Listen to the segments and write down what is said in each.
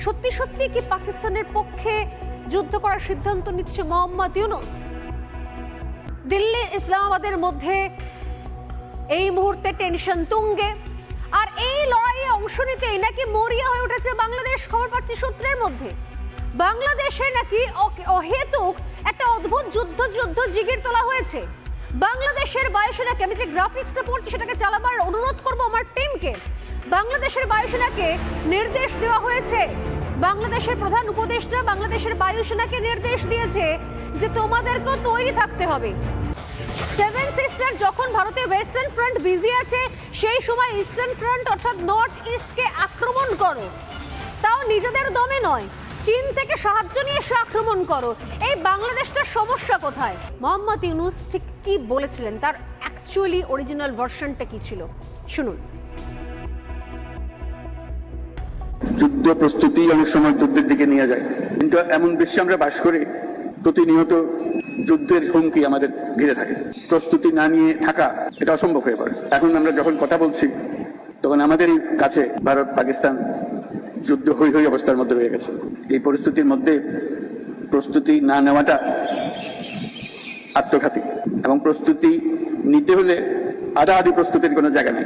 সত্যি সত্যি কি পাকিস্তানের পক্ষে যুদ্ধ করার সিদ্ধান্ত নিচ্ছে মোহাম্মদ ইউনূস? দিল্লি ইসলামাবাদের মধ্যে এই মুহূর্তে টেনশন তুঙ্গে, আর এই লড়াইয়ে অংশ নিতেই নাকি মরিয়া হয়ে উঠেছে বাংলাদেশ। খবর পাচ্ছি সূত্রের মধ্যে বাংলাদেশে নাকি অহেতুক একটা অদ্ভুত যুদ্ধ জিগির তোলা হয়েছে। বাংলাদেশের বায়ুসেনাকে, আমি যে গ্রাফিক্সটা পড়ছি সেটাকে চালাবার অনুরোধ করব আমার টিমকে। বাংলাদেশের বায়ুসেনাকে নির্দেশ দেওয়া হয়েছে, বাংলাদেশের প্রধান উপদেষ্টা বাংলাদেশের বায়ুসেনাকে নির্দেশ দিয়েছে যে তোমাদেরকেও তৈরি থাকতে হবে। সেভেন সিস্টার যখন ভারতে ওয়েস্টার্ন ফ্রন্ট বিজি আছে, সেই সময় ইস্টার্ন ফ্রন্ট অর্থাৎ নর্থ ইস্টকে আক্রমণ করো, তাও নিজেদের দমে নয়, চীন থেকে সাহায্য নিয়ে এসে আক্রমণ করো। এই বাংলাদেশটার সমস্যা কোথায়? মোহাম্মদ ইউনূস ঠিক কি বলেছিলেন, তার অ্যাকচুয়ালি অরিজিনাল ভার্সনটা কি ছিল, শুনুন। যুদ্ধ প্রস্তুতি অনেক সময় যুদ্ধের দিকে নিয়ে যায়, কিন্তু এমন বিশ্বে আমরা বাস করি প্রতিনিয়ত যুদ্ধের হুমকি আমাদের ঘিরে থাকে। প্রস্তুতি না নিয়ে থাকা এটা অসম্ভব হয়ে পড়ে। এখন আমরা যখন কথা বলছি তখন আমাদেরই কাছে ভারত পাকিস্তান যুদ্ধ হই হই অবস্থার মধ্যে রয়ে গেছে। এই পরিস্থিতির মধ্যে প্রস্তুতি না নেওয়াটা আত্মঘাতী, এবং প্রস্তুতি নিতে হলে আধা প্রস্তুতির কোনো জায়গা নেই।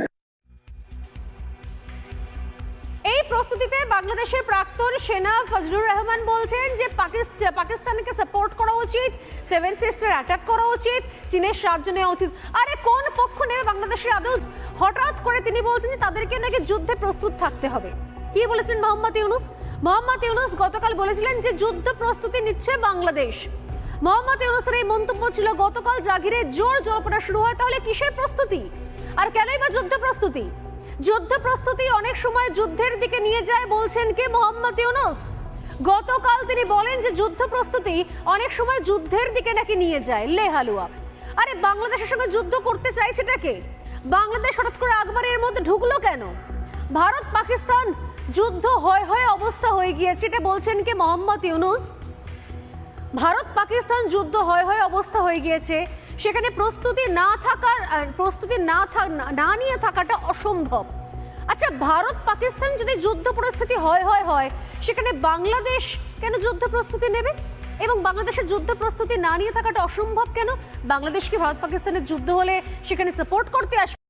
এই প্রস্তুতিতে বাংলাদেশের প্রাক্তন সেনা ফজলুর রহমান বলছেন যে পাকিস্তানকে সাপোর্ট করা উচিত, সেভেন সিস্টার অ্যাটাক করা উচিত, চীনের সাহায্য নেওয়া উচিত। আরে কোন পক্ষ নেবে বাংলাদেশের আদৌ? হঠাৎ করে তিনি বলছেন যে তাদেরকে নাকি যুদ্ধে প্রস্তুত থাকতে হবে। কি বলেছেন মোহাম্মদ ইউনূস? মোহাম্মদ ইউনূস গতকাল বলেছিলেন যে যুদ্ধ প্রস্তুতি নিচ্ছে বাংলাদেশ। মোহাম্মদ ইউনূসের এই মন্তব্য ছিল গতকাল জাগিরে জোর জল্পনা শুরু হয়। তাহলে কিসের প্রস্তুতি, আর কেনই বা যুদ্ধ প্রস্তুতি? যুদ্ধ প্রস্তুতি অনেক সময় যুদ্ধের দিকে নিয়ে যায় বলছেন কে মোহাম্মদ ইউনূস। গতকাল তিনি বলেন যে যুদ্ধ প্রস্তুতি অনেক সময় যুদ্ধের দিকে নাকি নিয়ে যায়। লে হালুয়া, আরে বাংলাদেশের সঙ্গে যুদ্ধ করতে চাইছেটা কে? বাংলাদেশ হঠাৎ করে একবার এর মধ্যে ঢুকলো কেন? ভারত পাকিস্তান যুদ্ধ হয় অবস্থা হয়ে গিয়েছে, এটা বলছেন কে মোহাম্মদ ইউনূস। ভারত পাকিস্তান যুদ্ধ হয় অবস্থা হয়ে গিয়েছে, সেখানে প্রস্তুতি না নিয়ে থাকাটা অসম্ভব। আচ্ছা, ভারত পাকিস্তান যদি যুদ্ধ পরিস্থিতি হয় সেখানে বাংলাদেশ কেন যুদ্ধ প্রস্তুতি নেবে? এবং বাংলাদেশের যুদ্ধ প্রস্তুতি না নিয়ে থাকাটা অসম্ভব কেন? বাংলাদেশ কি ভারত পাকিস্তানের যুদ্ধ হলে সেখানে সাপোর্ট করতে আসবে?